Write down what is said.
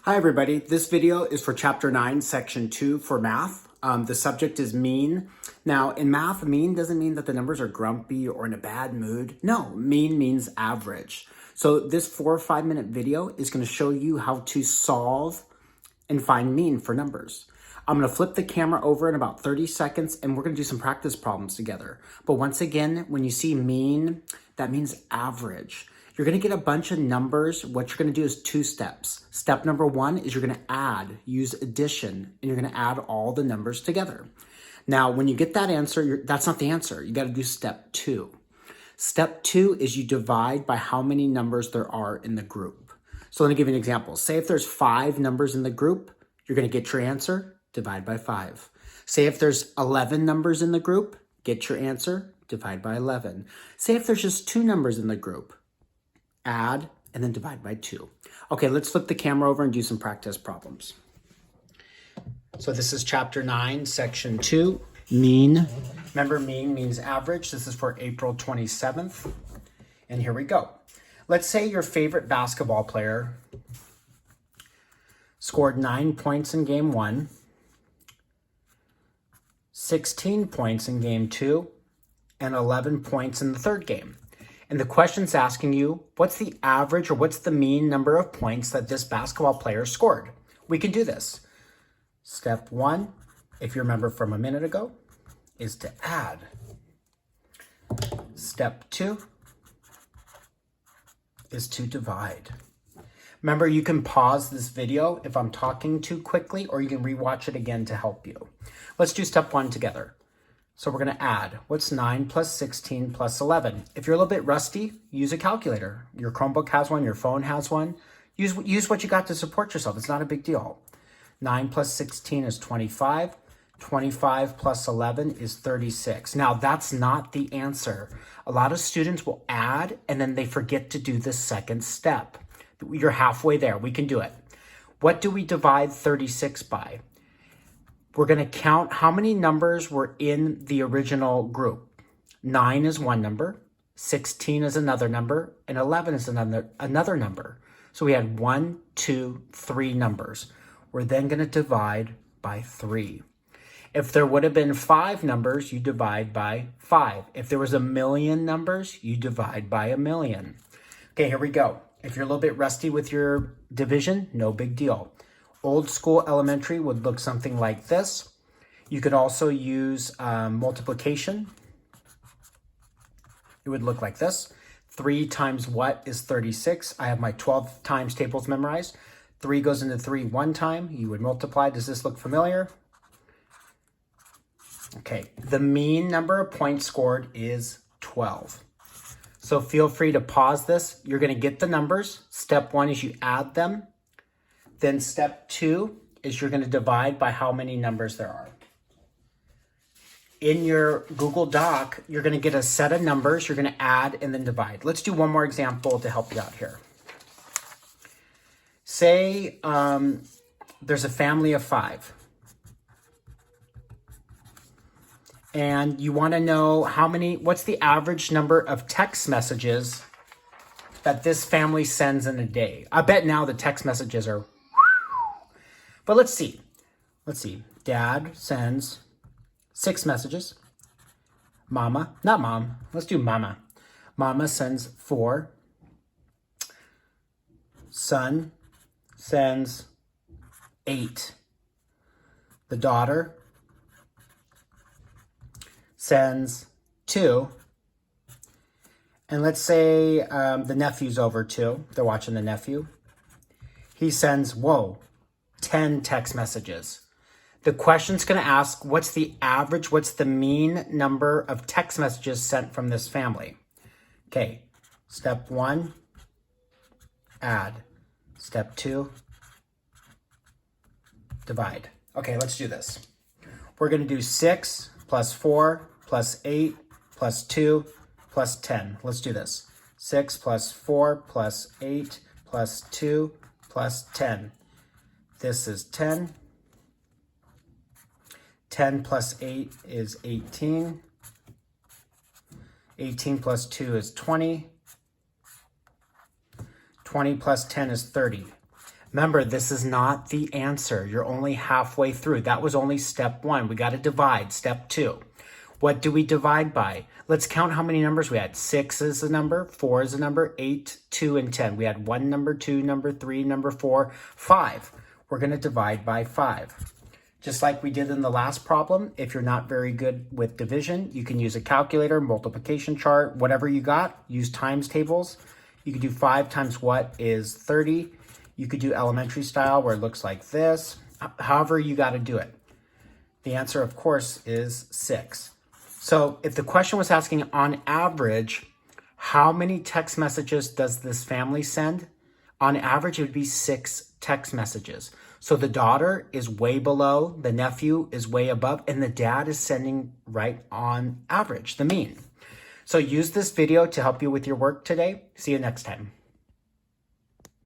Hi everybody, this video is for chapter 9, section 2 for math. The subject is mean. Now in math, mean doesn't mean that the numbers are grumpy or in a bad mood. No, mean means average. So this 4 or 5 minute video is going to show you how to solve and find mean for numbers. I'm going to flip the camera over in about 30 seconds and we're going to do some practice problems together. But once again, when you see mean, that means average. You're going to get a bunch of numbers. What you're going to do is 2 steps. Step number 1 is you're going to add, use addition, and you're going to add all the numbers together. Now, when you get that answer, that's not the answer. You got to do step 2. Step 2 is you divide by how many numbers there are in the group. So let me give you an example. Say if there's 5 numbers in the group, you're going to get your answer, divide by 5. Say if there's 11 numbers in the group, get your answer, divide by 11. Say if there's just 2 numbers in the group, add, and then divide by 2. Okay, let's flip the camera over and do some practice problems. So this is chapter 9, section 2, mean. Remember, mean means average. This is for April 27th. And here we go. Let's say your favorite basketball player scored 9 points in game 1, 16 points in game 2, and 11 points in the third game. And the question's asking you, what's the average or what's the mean number of points that this basketball player scored? We can do this. Step 1, if you remember from a minute ago, is to add. Step 2 is to divide. Remember, you can pause this video if I'm talking too quickly, or you can rewatch it again to help you. Let's do step 1 together. So we're going to add. What's 9 plus 16 plus 11? If you're a little bit rusty, use a calculator. Your Chromebook has one, your phone has one. Use what you got to support yourself. It's not a big deal. 9 plus 16 is 25. 25 plus 11 is 36. Now, that's not the answer. A lot of students will add, and then they forget to do the second step. You're halfway there. We can do it. What do we divide 36 by? We're going to count how many numbers were in the original group. 9 is one number, 16 is another number, and 11 is another number. So we had 1, 2, 3 numbers. We're then going to divide by 3. If there would have been 5 numbers, you divide by 5. If there was 1,000,000 numbers, you divide by 1,000,000. Okay, here we go. If you're a little bit rusty with your division, no big deal. Old school elementary would look something like this. You could also use multiplication. It would look like this. 3 times what is 36? I have my 12 times tables memorized. 3 goes into 3 one time. You would multiply. Does this look familiar? Okay, the mean number of points scored is 12. So feel free to pause this. You're going to get the numbers. Step 1 is you add them. Then step 2 is you're going to divide by how many numbers there are. In your Google Doc, you're going to get a set of numbers. You're going to add and then divide. Let's do one more example to help you out here. Say there's a family of 5. And you want to know what's the average number of text messages that this family sends in a day. I bet now the text messages are... But let's see. Dad sends 6 messages. Mama, not mom. Let's do mama. Mama sends 4. Son sends 8. The daughter sends 2. And let's say the nephew's over too. They're watching the nephew. He sends, 10 text messages. The question's going to ask, what's the average, what's the mean number of text messages sent from this family? Okay, step 1, add. Step 2, divide. Okay, let's do this. We're going to do 6 plus 4 plus 8 plus 2 plus 10. Let's do this. 6 plus 4 plus 8 plus 2 plus 10. This is 10. 10 plus 8 is 18. 18 plus 2 is 20. 20 plus 10 is 30. Remember, this is not the answer. You're only halfway through. That was only step 1. We got to divide. Step 2. What do we divide by? Let's count how many numbers we had. 6 is a number, 4 is a number, 8, 2, and 10. We had 1 number, 2 number, 3 number, 4, 5. We're going to divide by 5. Just like we did in the last problem, if you're not very good with division, you can use a calculator, multiplication chart, whatever you got. Use times tables. You could do 5 times what is 30. You could do elementary style where it looks like this. However you got to do it. The answer, of course, is 6. So if the question was asking on average, how many text messages does this family send? On average, it would be 6 text messages. So the daughter is way below, the nephew is way above, and the dad is sending right on average, the mean. So use this video to help you with your work today. See you next time.